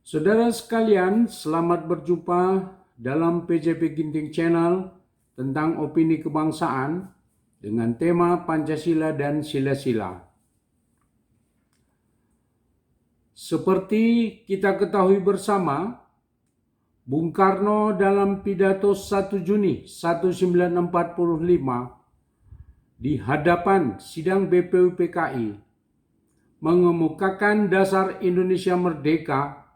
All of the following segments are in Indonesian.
Saudara sekalian, selamat berjumpa dalam PJP Ginting Channel tentang opini kebangsaan dengan tema Pancasila dan Sila-sila. Seperti kita ketahui bersama, Bung Karno dalam pidato 1 Juni 1945 di hadapan sidang BPUPKI mengemukakan dasar Indonesia merdeka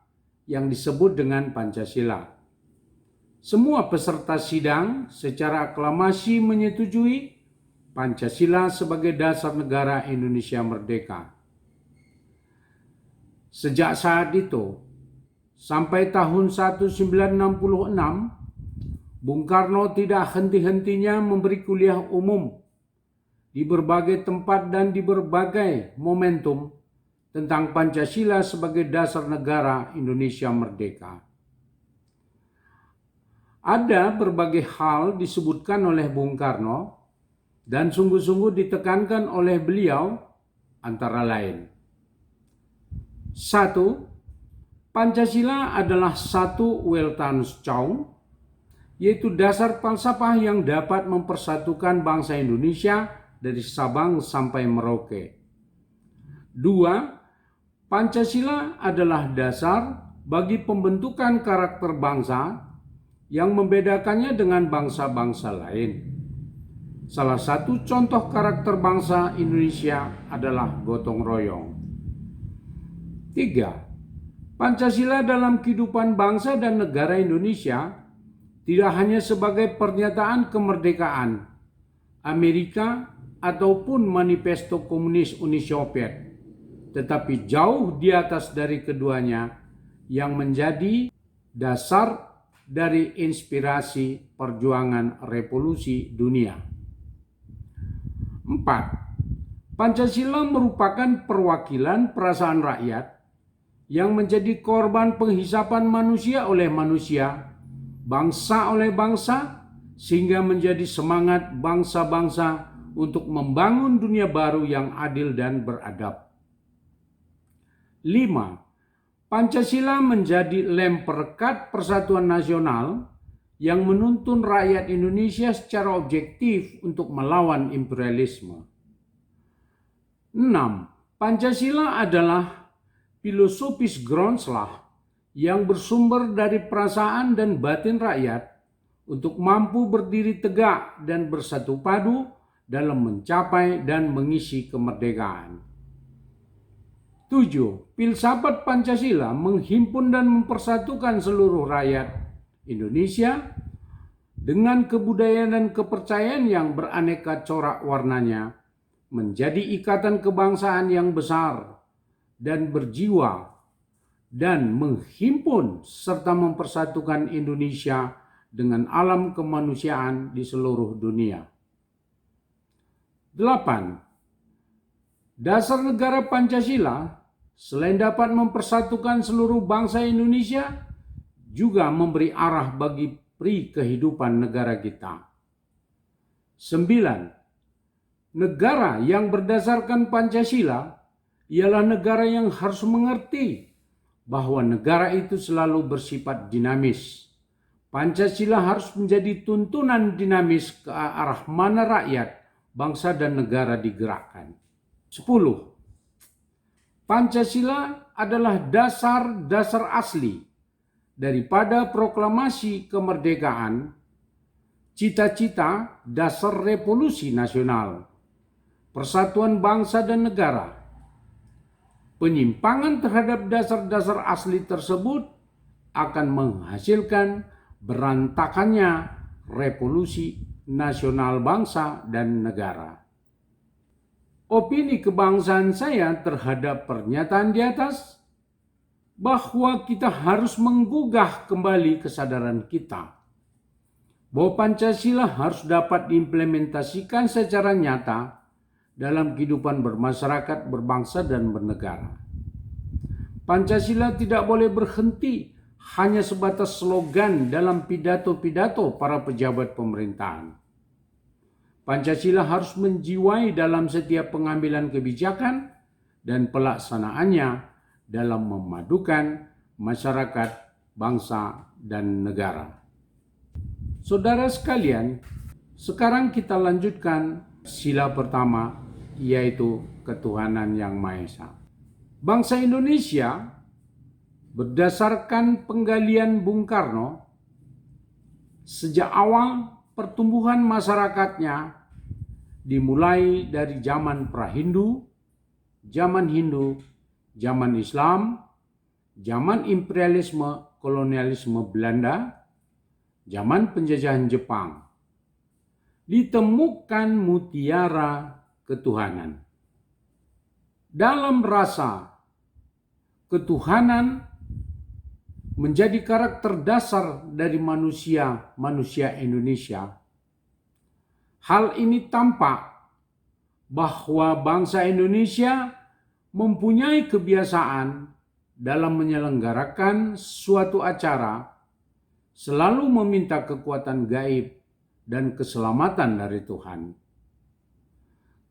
yang disebut dengan Pancasila. Semua peserta sidang secara aklamasi menyetujui Pancasila sebagai dasar negara Indonesia merdeka. Sejak saat itu, sampai tahun 1966, Bung Karno tidak henti-hentinya memberi kuliah umum di berbagai tempat dan di berbagai momentum tentang Pancasila sebagai dasar negara Indonesia merdeka. Ada berbagai hal disebutkan oleh Bung Karno dan sungguh-sungguh ditekankan oleh beliau, antara lain. 1. Pancasila adalah satu Weltanschauung, yaitu dasar falsafah yang dapat mempersatukan bangsa Indonesia dari Sabang sampai Merauke. 2. Pancasila adalah dasar bagi pembentukan karakter bangsa yang membedakannya dengan bangsa-bangsa lain. Salah satu contoh karakter bangsa Indonesia adalah gotong royong. 3. Pancasila dalam kehidupan bangsa dan negara Indonesia tidak hanya sebagai pernyataan kemerdekaan Amerika ataupun manifesto komunis Uni Soviet, tetapi jauh di atas dari keduanya yang menjadi dasar dari inspirasi perjuangan revolusi dunia. 4. Pancasila merupakan perwakilan perasaan rakyat yang menjadi korban penghisapan manusia oleh manusia, bangsa oleh bangsa, sehingga menjadi semangat bangsa-bangsa untuk membangun dunia baru yang adil dan beradab. 5. Pancasila menjadi lem perekat persatuan nasional yang menuntun rakyat Indonesia secara objektif untuk melawan imperialisme. 6. Pancasila adalah filosofis Groundslag yang bersumber dari perasaan dan batin rakyat untuk mampu berdiri tegak dan bersatu padu dalam mencapai dan mengisi kemerdekaan. 7. Filsafat Pancasila menghimpun dan mempersatukan seluruh rakyat Indonesia dengan kebudayaan dan kepercayaan yang beraneka corak warnanya menjadi ikatan kebangsaan yang besar dan berjiwa dan menghimpun serta mempersatukan Indonesia dengan alam kemanusiaan di seluruh dunia. 8. Dasar negara Pancasila selain dapat mempersatukan seluruh bangsa Indonesia, juga memberi arah bagi pri kehidupan negara kita. 9. Negara yang berdasarkan Pancasila ialah negara yang harus mengerti bahwa negara itu selalu bersifat dinamis. Pancasila harus menjadi tuntunan dinamis ke arah mana rakyat, bangsa dan negara digerakkan. 10. Pancasila adalah dasar-dasar asli daripada proklamasi kemerdekaan, cita-cita dasar revolusi nasional, persatuan bangsa dan negara. Penyimpangan terhadap dasar-dasar asli tersebut akan menghasilkan berantakannya revolusi nasional bangsa dan negara. Opini kebangsaan saya terhadap pernyataan di atas bahwa kita harus menggugah kembali kesadaran kita bahwa Pancasila harus dapat diimplementasikan secara nyata dalam kehidupan bermasyarakat, berbangsa, dan bernegara. Pancasila tidak boleh berhenti hanya sebatas slogan dalam pidato-pidato para pejabat pemerintahan. Pancasila harus menjiwai dalam setiap pengambilan kebijakan dan pelaksanaannya dalam memadukan masyarakat, bangsa, dan negara. Saudara sekalian, sekarang kita lanjutkan sila pertama, yaitu ketuhanan yang Maha Esa. Bangsa Indonesia berdasarkan penggalian Bung Karno, sejak awal pertumbuhan masyarakatnya dimulai dari zaman pra-Hindu, zaman Hindu, zaman Islam, zaman imperialisme kolonialisme Belanda, zaman penjajahan Jepang. Ditemukan mutiara ketuhanan. Dalam rasa ketuhanan menjadi karakter dasar dari manusia Indonesia. Hal ini tampak bahwa bangsa Indonesia mempunyai kebiasaan dalam menyelenggarakan suatu acara selalu meminta kekuatan gaib dan keselamatan dari Tuhan.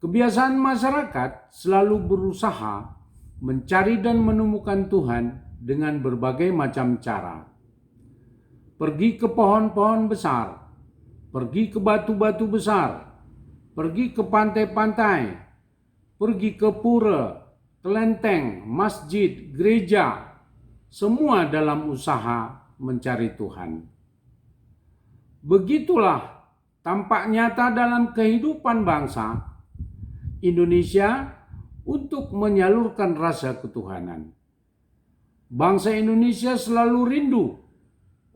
Kebiasaan masyarakat selalu berusaha mencari dan menemukan Tuhan dengan berbagai macam cara. Pergi ke pohon-pohon besar, pergi ke batu-batu besar, pergi ke pantai-pantai, pergi ke pura, kelenteng, masjid, gereja, semua dalam usaha mencari Tuhan. Begitulah tampak nyata dalam kehidupan bangsa Indonesia untuk menyalurkan rasa ketuhanan. Bangsa Indonesia selalu rindu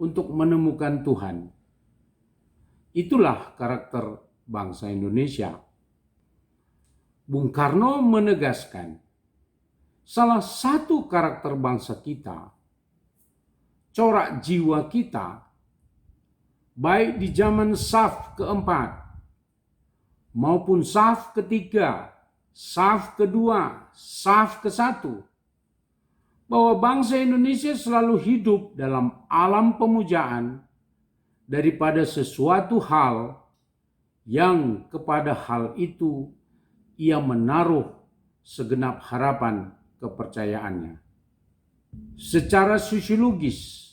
untuk menemukan Tuhan. Itulah karakter bangsa Indonesia. Bung Karno menegaskan, salah satu karakter bangsa kita, corak jiwa kita, baik di zaman Saf keempat maupun Saf ketiga, Saf kedua, Saf ke-1, bahwa bangsa Indonesia selalu hidup dalam alam pemujaan daripada sesuatu hal yang kepada hal itu ia menaruh segenap harapan kepercayaannya. Secara sosiologis,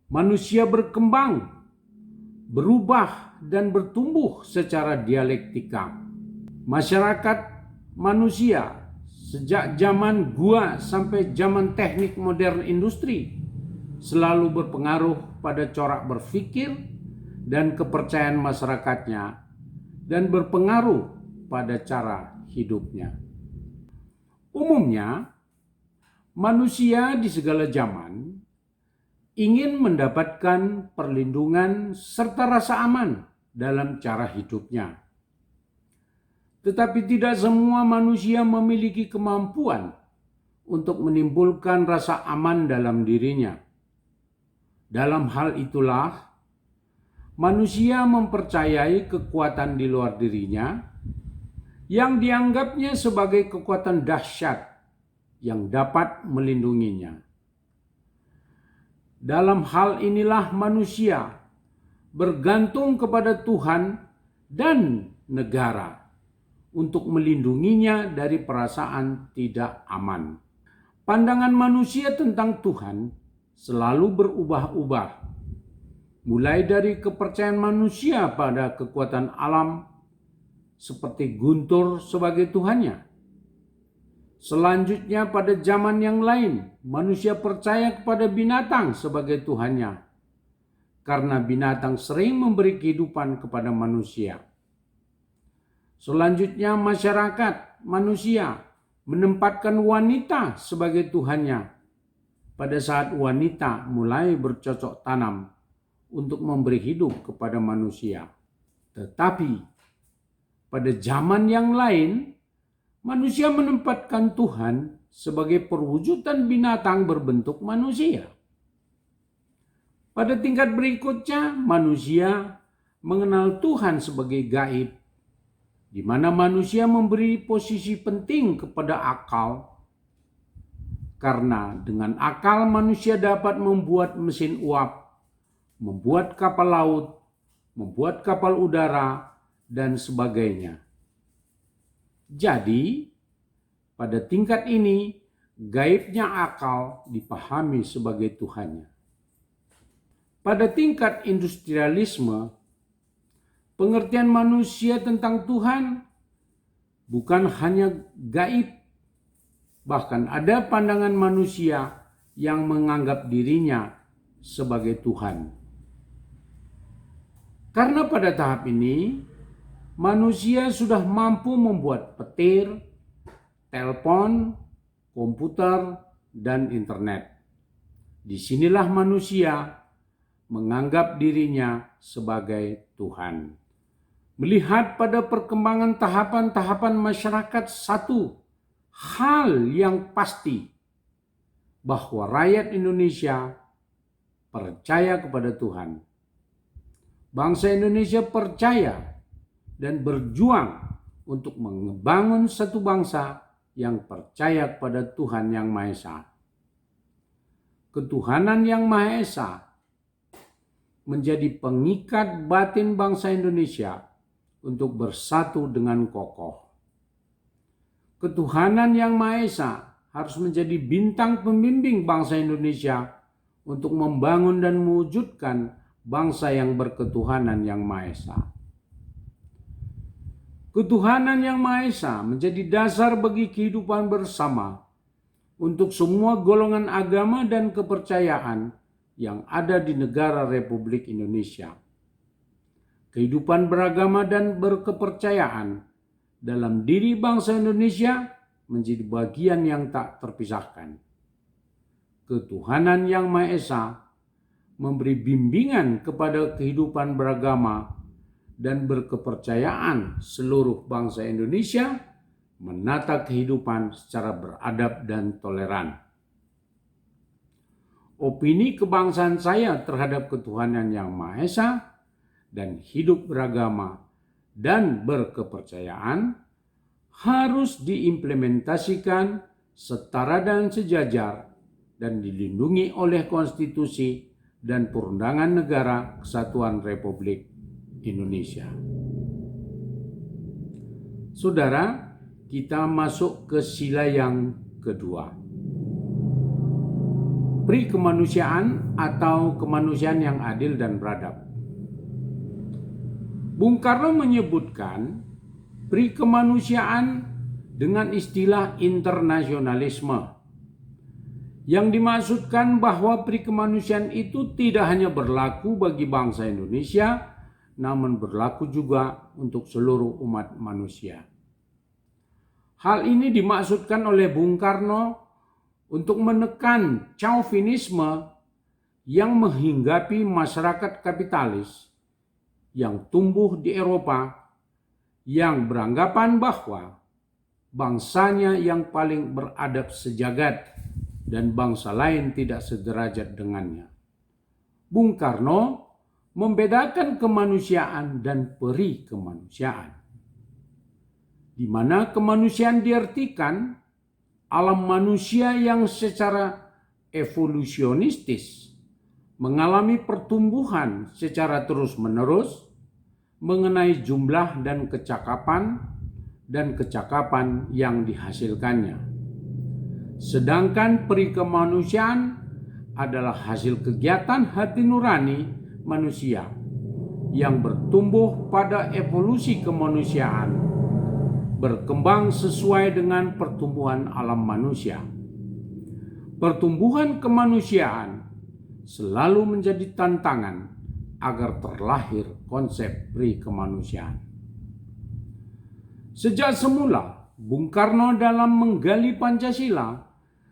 manusia berkembang, berubah dan bertumbuh secara dialektika. Masyarakat manusia sejak zaman gua sampai zaman teknik modern industri selalu berpengaruh pada corak berpikir dan kepercayaan masyarakatnya dan berpengaruh pada cara hidupnya. Umumnya, manusia di segala zaman ingin mendapatkan perlindungan serta rasa aman dalam cara hidupnya. Tetapi tidak semua manusia memiliki kemampuan untuk menimbulkan rasa aman dalam dirinya. Dalam hal itulah, manusia mempercayai kekuatan di luar dirinya yang dianggapnya sebagai kekuatan dahsyat yang dapat melindunginya. Dalam hal inilah manusia bergantung kepada Tuhan dan negara untuk melindunginya dari perasaan tidak aman. Pandangan manusia tentang Tuhan selalu berubah-ubah, mulai dari kepercayaan manusia pada kekuatan alam seperti guntur sebagai Tuhannya. Selanjutnya pada zaman yang lain, manusia percaya kepada binatang sebagai Tuhannya, karena binatang sering memberi kehidupan kepada manusia. Selanjutnya masyarakat manusia menempatkan wanita sebagai Tuhannya pada saat wanita mulai bercocok tanam untuk memberi hidup kepada manusia. Tetapi pada zaman yang lain, manusia menempatkan Tuhan sebagai perwujudan binatang berbentuk manusia. Pada tingkat berikutnya, manusia mengenal Tuhan sebagai gaib, di mana manusia memberi posisi penting kepada akal, karena dengan akal manusia dapat membuat mesin uap, membuat kapal laut, membuat kapal udara, dan sebagainya. Jadi, pada tingkat ini, gaibnya akal dipahami sebagai Tuhannya. Pada tingkat industrialisme, pengertian manusia tentang Tuhan bukan hanya gaib, bahkan ada pandangan manusia yang menganggap dirinya sebagai Tuhan. Karena pada tahap ini, manusia sudah mampu membuat petir, telepon, komputer, dan internet. Disinilah manusia menganggap dirinya sebagai Tuhan. Melihat pada perkembangan tahapan-tahapan masyarakat, satu hal yang pasti, bahwa rakyat Indonesia percaya kepada Tuhan. Bangsa Indonesia percaya dan berjuang untuk membangun satu bangsa yang percaya kepada Tuhan Yang Maha Esa. Ketuhanan Yang Maha Esa menjadi pengikat batin bangsa Indonesia untuk bersatu dengan kokoh. Ketuhanan Yang Maha Esa harus menjadi bintang pembimbing bangsa Indonesia untuk membangun dan mewujudkan bangsa yang berketuhanan Yang Maha Esa. Ketuhanan Yang Maha Esa menjadi dasar bagi kehidupan bersama untuk semua golongan agama dan kepercayaan yang ada di negara Republik Indonesia. Kehidupan beragama dan berkepercayaan dalam diri bangsa Indonesia menjadi bagian yang tak terpisahkan. Ketuhanan Yang Maha Esa memberi bimbingan kepada kehidupan beragama dan berkepercayaan seluruh bangsa Indonesia menata kehidupan secara beradab dan toleran. Opini kebangsaan saya terhadap ketuhanan Yang Maha Esa dan hidup beragama dan berkepercayaan harus diimplementasikan setara dan sejajar dan dilindungi oleh konstitusi dan perundangan negara Kesatuan Republik Indonesia. Saudara, kita masuk ke sila yang kedua. Pri kemanusiaan atau kemanusiaan yang adil dan beradab. Bung Karno menyebutkan pri kemanusiaan dengan istilah internasionalisme, yang dimaksudkan bahwa pri kemanusiaan itu tidak hanya berlaku bagi bangsa Indonesia, namun berlaku juga untuk seluruh umat manusia. Hal ini dimaksudkan oleh Bung Karno untuk menekan chauvinisme yang menghinggapi masyarakat kapitalis yang tumbuh di Eropa, yang beranggapan bahwa bangsanya yang paling beradab sejagat dan bangsa lain tidak sederajat dengannya. Bung Karno membedakan kemanusiaan dan peri kemanusiaan, di mana kemanusiaan diartikan alam manusia yang secara evolusionistis mengalami pertumbuhan secara terus-menerus mengenai jumlah dan kecakapan yang dihasilkannya. Sedangkan peri kemanusiaan adalah hasil kegiatan hati nurani manusia yang bertumbuh pada evolusi kemanusiaan, berkembang sesuai dengan pertumbuhan alam manusia. Pertumbuhan kemanusiaan selalu menjadi tantangan agar terlahir konsep pri kemanusiaan. Sejak semula, Bung Karno dalam menggali Pancasila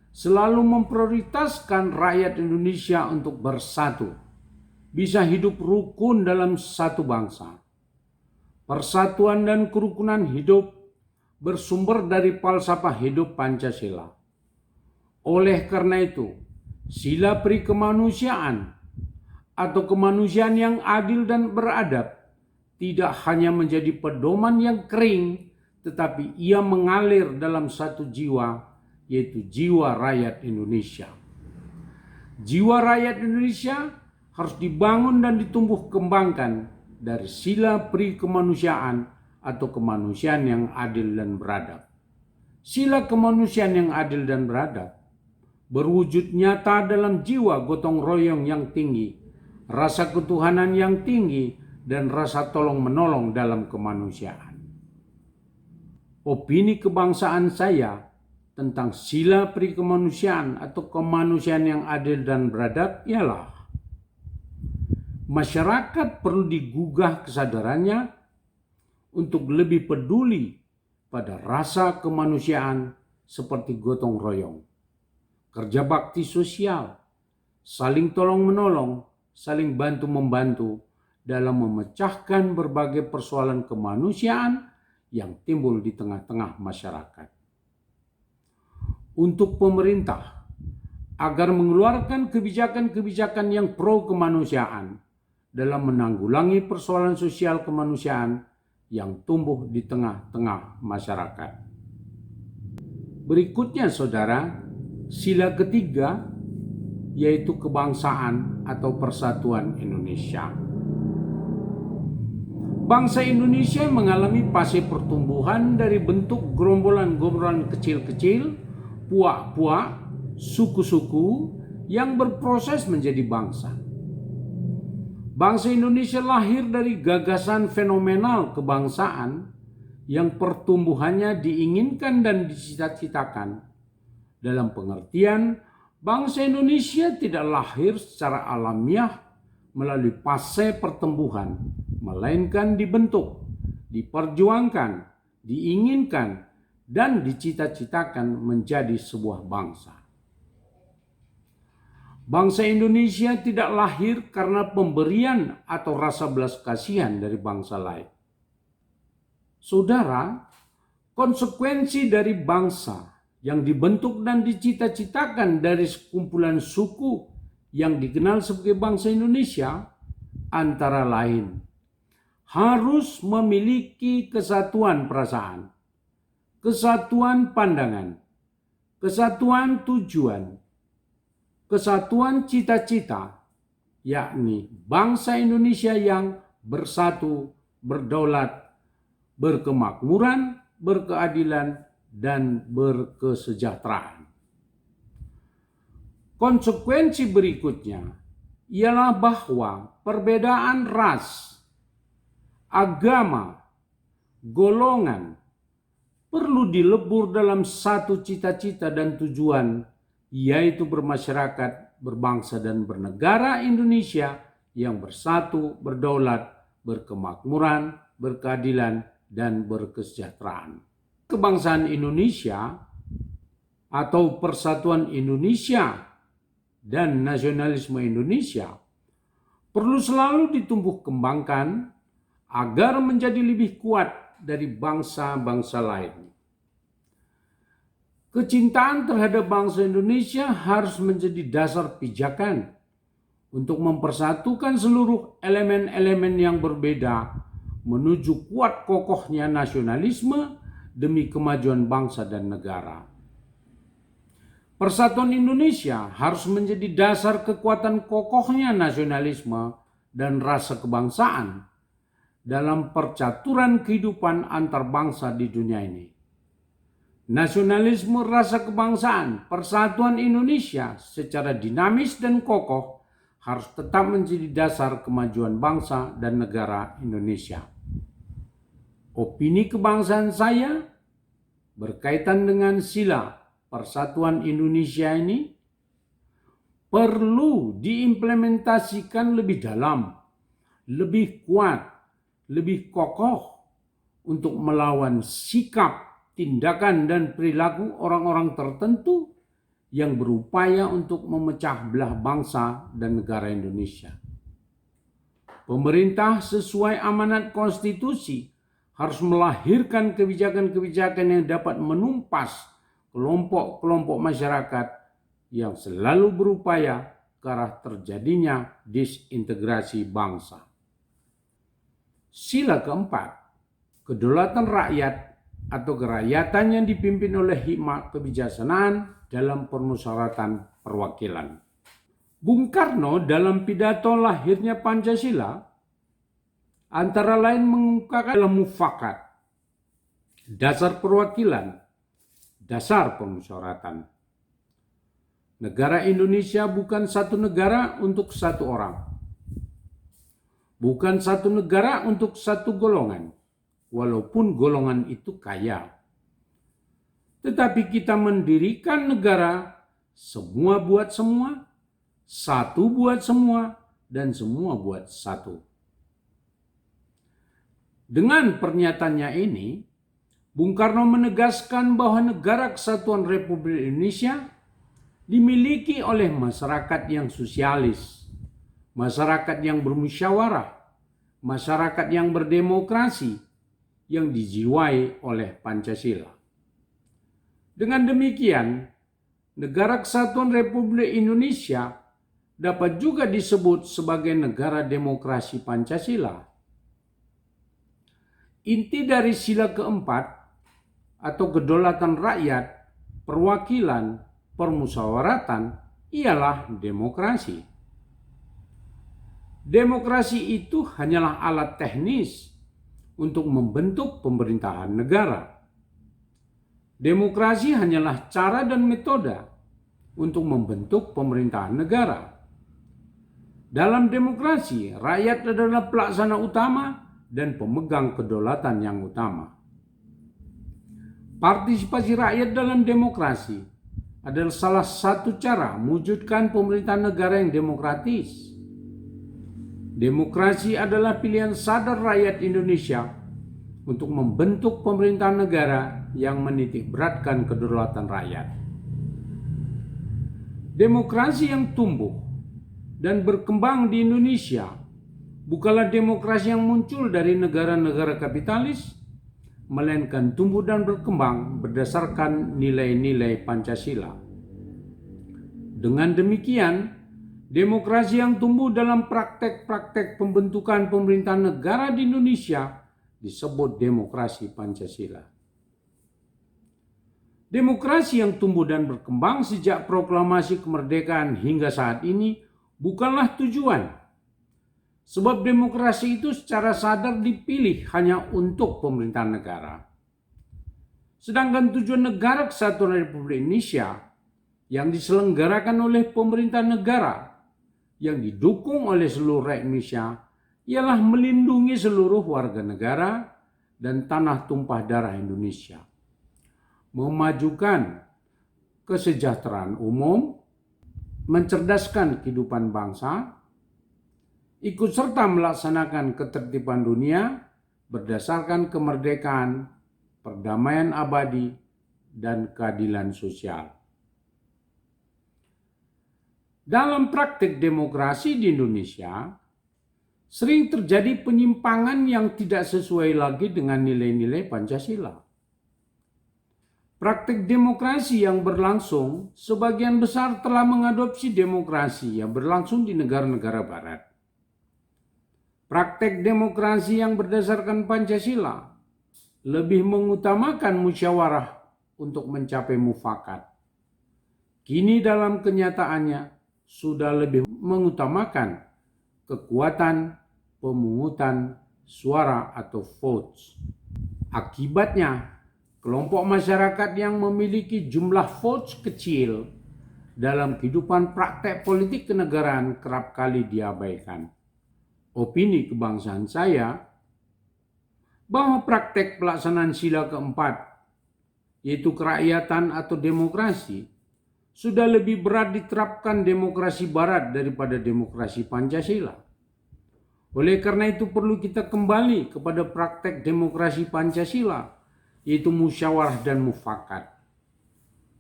selalu memprioritaskan rakyat Indonesia untuk bersatu, bisa hidup rukun dalam satu bangsa. Persatuan dan kerukunan hidup bersumber dari falsafah hidup Pancasila. Oleh karena itu, sila pri kemanusiaan atau kemanusiaan yang adil dan beradab tidak hanya menjadi pedoman yang kering, tetapi ia mengalir dalam satu jiwa, yaitu jiwa rakyat Indonesia. Jiwa rakyat Indonesia harus dibangun dan ditumbuh kembangkan dari sila pri kemanusiaan atau kemanusiaan yang adil dan beradab. Sila kemanusiaan yang adil dan beradab berwujud nyata dalam jiwa gotong royong yang tinggi, rasa ketuhanan yang tinggi, dan rasa tolong-menolong dalam kemanusiaan. Opini kebangsaan saya tentang sila perikemanusiaan atau kemanusiaan yang adil dan beradab ialah masyarakat perlu digugah kesadarannya untuk lebih peduli pada rasa kemanusiaan seperti gotong royong, kerja bakti sosial, saling tolong-menolong, saling bantu-membantu dalam memecahkan berbagai persoalan kemanusiaan yang timbul di tengah-tengah masyarakat. Untuk pemerintah, agar mengeluarkan kebijakan-kebijakan yang pro kemanusiaan dalam menanggulangi persoalan sosial kemanusiaan yang tumbuh di tengah-tengah masyarakat. Berikutnya saudara, sila ketiga yaitu kebangsaan atau persatuan Indonesia. Bangsa Indonesia mengalami fase pertumbuhan dari bentuk gerombolan-gerombolan kecil-kecil, puak-puak, suku-suku yang berproses menjadi bangsa. Bangsa Indonesia lahir dari gagasan fenomenal kebangsaan yang pertumbuhannya diinginkan dan dicita-citakan. Dalam pengertian, bangsa Indonesia tidak lahir secara alamiah melalui fase pertumbuhan, melainkan dibentuk, diperjuangkan, diinginkan, dan dicita-citakan menjadi sebuah bangsa. Bangsa Indonesia tidak lahir karena pemberian atau rasa belas kasihan dari bangsa lain. Saudara, konsekuensi dari bangsa yang dibentuk dan dicita-citakan dari sekumpulan suku yang dikenal sebagai bangsa Indonesia antara lain harus memiliki kesatuan perasaan, kesatuan pandangan, kesatuan tujuan, kesatuan cita-cita, yakni bangsa Indonesia yang bersatu, berdaulat, berkemakmuran, berkeadilan, dan berkesejahteraan. Konsekuensi berikutnya ialah bahwa perbedaan ras, agama, golongan perlu dilebur dalam satu cita-cita dan tujuan, yaitu bermasyarakat, berbangsa, dan bernegara Indonesia yang bersatu, berdaulat, berkemakmuran, berkeadilan, dan berkesejahteraan. Kebangsaan Indonesia atau Persatuan Indonesia dan nasionalisme Indonesia perlu selalu ditumbuh kembangkan agar menjadi lebih kuat dari bangsa-bangsa lain. Kecintaan terhadap bangsa Indonesia harus menjadi dasar pijakan untuk mempersatukan seluruh elemen-elemen yang berbeda menuju kuat kokohnya nasionalisme demi kemajuan bangsa dan negara. Persatuan Indonesia harus menjadi dasar kekuatan kokohnya nasionalisme dan rasa kebangsaan dalam percaturan kehidupan antar bangsa di dunia ini. Nasionalisme, rasa kebangsaan, persatuan Indonesia secara dinamis dan kokoh harus tetap menjadi dasar kemajuan bangsa dan negara Indonesia. Opini kebangsaan saya berkaitan dengan sila persatuan Indonesia ini perlu diimplementasikan lebih dalam, lebih kuat, lebih kokoh untuk melawan sikap, tindakan, dan perilaku orang-orang tertentu yang berupaya untuk memecah belah bangsa dan negara Indonesia. Pemerintah sesuai amanat konstitusi harus melahirkan kebijakan-kebijakan yang dapat menumpas kelompok-kelompok masyarakat yang selalu berupaya ke arah terjadinya disintegrasi bangsa. Sila keempat, kedaulatan rakyat atau kerakyatan yang dipimpin oleh hikmat kebijaksanaan dalam permusyawaratan perwakilan. Bung Karno dalam pidato lahirnya Pancasila antara lain mengungkapkan dalam mufakat, dasar perwakilan, dasar permusyawaratan. Negara Indonesia bukan satu negara untuk satu orang. Bukan satu negara untuk satu golongan, walaupun golongan itu kaya. Tetapi kita mendirikan negara semua buat semua, satu buat semua, dan semua buat satu. Dengan pernyataannya ini, Bung Karno menegaskan bahwa Negara Kesatuan Republik Indonesia dimiliki oleh masyarakat yang sosialis, masyarakat yang bermusyawarah, masyarakat yang berdemokrasi, yang dijiwai oleh Pancasila. Dengan demikian, Negara Kesatuan Republik Indonesia dapat juga disebut sebagai negara demokrasi Pancasila. Inti dari sila keempat atau kedaulatan rakyat, perwakilan, permusyawaratan ialah demokrasi. Demokrasi itu hanyalah alat teknis untuk membentuk pemerintahan negara. Demokrasi hanyalah cara dan metode untuk membentuk pemerintahan negara. Dalam demokrasi, rakyat adalah pelaksana utama dan pemegang kedaulatan yang utama. Partisipasi rakyat dalam demokrasi adalah salah satu cara mewujudkan pemerintahan negara yang demokratis. Demokrasi adalah pilihan sadar rakyat Indonesia untuk membentuk pemerintahan negara yang menitikberatkan kedaulatan rakyat. Demokrasi yang tumbuh dan berkembang di Indonesia bukanlah demokrasi yang muncul dari negara-negara kapitalis, melainkan tumbuh dan berkembang berdasarkan nilai-nilai Pancasila. Dengan demikian, demokrasi yang tumbuh dalam praktek-praktek pembentukan pemerintahan negara di Indonesia disebut demokrasi Pancasila. Demokrasi yang tumbuh dan berkembang sejak proklamasi kemerdekaan hingga saat ini bukanlah tujuan. Sebab demokrasi itu secara sadar dipilih hanya untuk pemerintahan negara. Sedangkan tujuan Negara Kesatuan Republik Indonesia yang diselenggarakan oleh pemerintah negara yang didukung oleh seluruh rakyat Indonesia ialah melindungi seluruh warga negara dan tanah tumpah darah Indonesia, memajukan kesejahteraan umum, mencerdaskan kehidupan bangsa, ikut serta melaksanakan ketertiban dunia berdasarkan kemerdekaan, perdamaian abadi, dan keadilan sosial. Dalam praktik demokrasi di Indonesia, sering terjadi penyimpangan yang tidak sesuai lagi dengan nilai-nilai Pancasila. Praktik demokrasi yang berlangsung sebagian besar telah mengadopsi demokrasi yang berlangsung di negara-negara barat. Praktek demokrasi yang berdasarkan Pancasila lebih mengutamakan musyawarah untuk mencapai mufakat. Kini dalam kenyataannya sudah lebih mengutamakan kekuatan pemungutan suara atau votes. Akibatnya, kelompok masyarakat yang memiliki jumlah votes kecil dalam kehidupan praktek politik kenegaraan kerap kali diabaikan. Opini kebangsaan saya bahwa praktek pelaksanaan sila keempat, yaitu kerakyatan atau demokrasi, sudah lebih berat diterapkan demokrasi barat daripada demokrasi Pancasila. Oleh karena itu perlu kita kembali kepada praktek demokrasi Pancasila, yaitu musyawarah dan mufakat.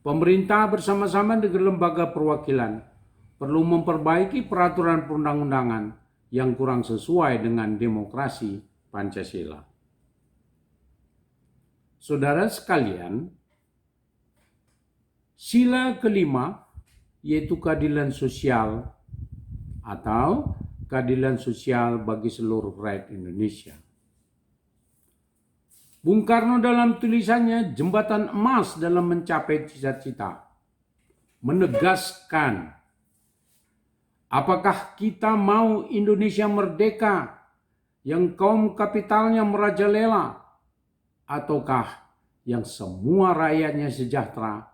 Pemerintah bersama-sama dengan lembaga perwakilan perlu memperbaiki peraturan perundang-undangan yang kurang sesuai dengan demokrasi Pancasila. Saudara sekalian, sila kelima yaitu keadilan sosial atau keadilan sosial bagi seluruh rakyat Indonesia. Bung Karno dalam tulisannya Jembatan Emas dalam Mencapai Cita-Cita menegaskan, apakah kita mau Indonesia merdeka yang kaum kapitalnya merajalela, ataukah yang semua rakyatnya sejahtera,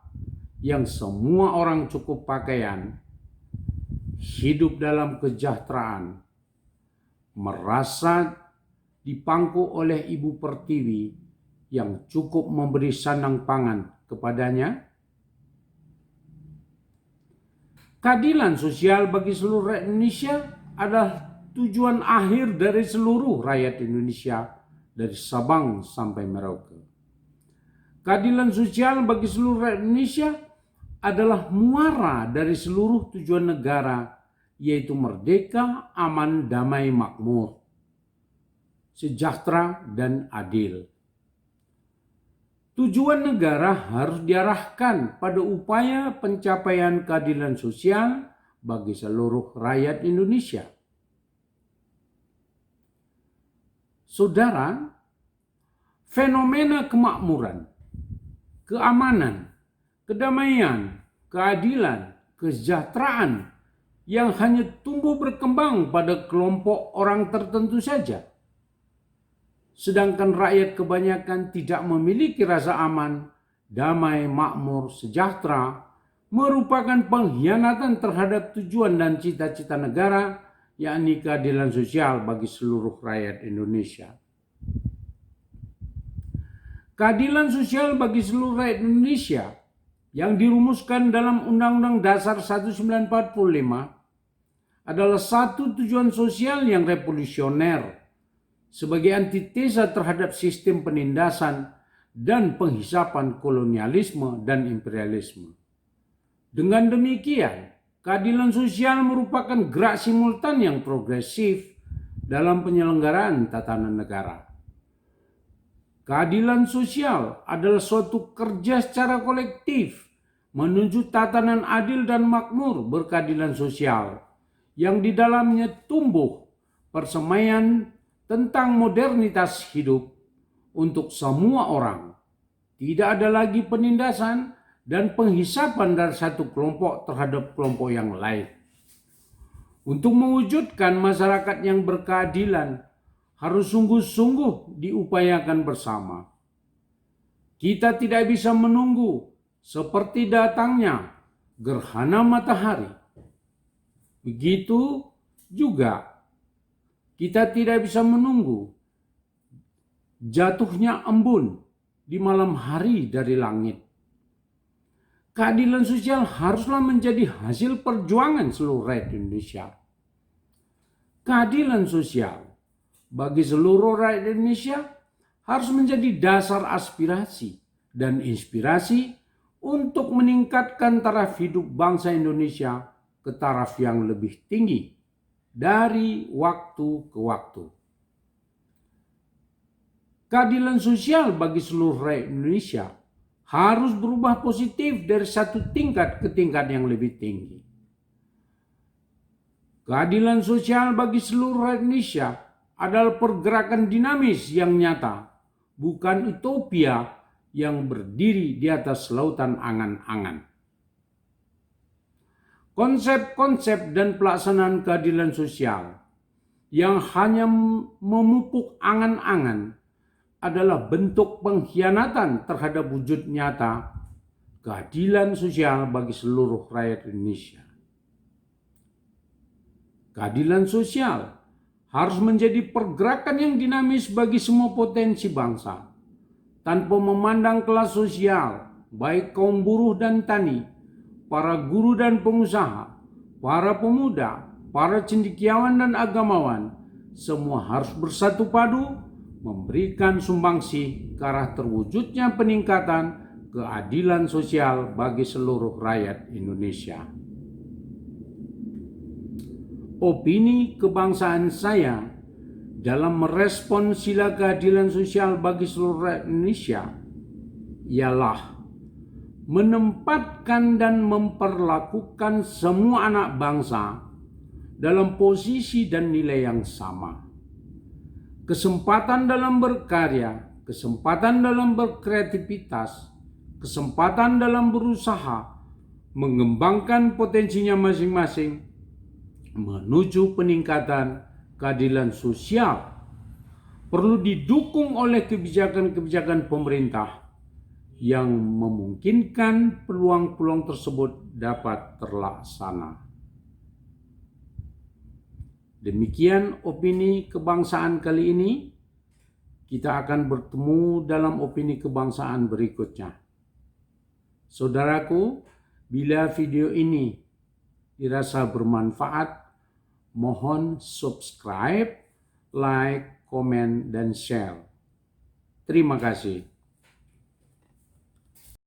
yang semua orang cukup pakaian, hidup dalam kesejahteraan, merasa dipangku oleh Ibu Pertiwi yang cukup memberi sandang pangan kepadanya. Keadilan sosial bagi seluruh rakyat Indonesia adalah tujuan akhir dari seluruh rakyat Indonesia dari Sabang sampai Merauke. Keadilan sosial bagi seluruh rakyat Indonesia adalah muara dari seluruh tujuan negara, yaitu merdeka, aman, damai, makmur, sejahtera, dan adil. Tujuan negara harus diarahkan pada upaya pencapaian keadilan sosial bagi seluruh rakyat Indonesia. Saudara, fenomena kemakmuran, keamanan, kedamaian, keadilan, kesejahteraan yang hanya tumbuh berkembang pada kelompok orang tertentu saja, sedangkan rakyat kebanyakan tidak memiliki rasa aman, damai, makmur, sejahtera, merupakan pengkhianatan terhadap tujuan dan cita-cita negara, yakni keadilan sosial bagi seluruh rakyat Indonesia. Keadilan sosial bagi seluruh rakyat Indonesia yang dirumuskan dalam Undang-Undang Dasar 1945 adalah satu tujuan sosial yang revolusioner sebagai antitesa terhadap sistem penindasan dan penghisapan kolonialisme dan imperialisme. Dengan demikian, keadilan sosial merupakan gerak simultan yang progresif dalam penyelenggaraan tatanan negara. Keadilan sosial adalah suatu kerja secara kolektif menuju tatanan adil dan makmur berkeadilan sosial yang di dalamnya tumbuh persemaian tentang modernitas hidup untuk semua orang. Tidak ada lagi penindasan dan penghisapan dari satu kelompok terhadap kelompok yang lain. Untuk mewujudkan masyarakat yang berkeadilan harus sungguh-sungguh diupayakan bersama. Kita tidak bisa menunggu seperti datangnya gerhana matahari. Begitu juga kita tidak bisa menunggu jatuhnya embun di malam hari dari langit. Keadilan sosial haruslah menjadi hasil perjuangan seluruh rakyat Indonesia. Keadilan sosial bagi seluruh rakyat Indonesia harus menjadi dasar aspirasi dan inspirasi untuk meningkatkan taraf hidup bangsa Indonesia ke taraf yang lebih tinggi dari waktu ke waktu. Keadilan sosial bagi seluruh rakyat Indonesia harus berubah positif dari satu tingkat ke tingkat yang lebih tinggi. Keadilan sosial bagi seluruh rakyat Indonesia adalah pergerakan dinamis yang nyata, bukan utopia yang berdiri di atas lautan angan-angan. Konsep-konsep dan pelaksanaan keadilan sosial yang hanya memupuk angan-angan adalah bentuk pengkhianatan terhadap wujud nyata keadilan sosial bagi seluruh rakyat Indonesia. Keadilan sosial harus menjadi pergerakan yang dinamis bagi semua potensi bangsa, tanpa memandang kelas sosial, baik kaum buruh dan tani, para guru dan pengusaha, para pemuda, para cendekiawan dan agamawan, semua harus bersatu padu memberikan sumbangsi ke arah terwujudnya peningkatan keadilan sosial bagi seluruh rakyat Indonesia. Opini kebangsaan saya dalam merespon sila keadilan sosial bagi seluruh rakyat Indonesia ialah menempatkan dan memperlakukan semua anak bangsa dalam posisi dan nilai yang sama. Kesempatan dalam berkarya, kesempatan dalam berkreativitas, kesempatan dalam berusaha, mengembangkan potensinya masing-masing menuju peningkatan keadilan sosial perlu didukung oleh kebijakan-kebijakan pemerintah yang memungkinkan peluang-peluang tersebut dapat terlaksana. Demikian opini kebangsaan kali ini. Kita akan bertemu dalam opini kebangsaan berikutnya. Saudaraku, bila video ini dirasa bermanfaat, mohon subscribe, like, komen, dan share. Terima kasih.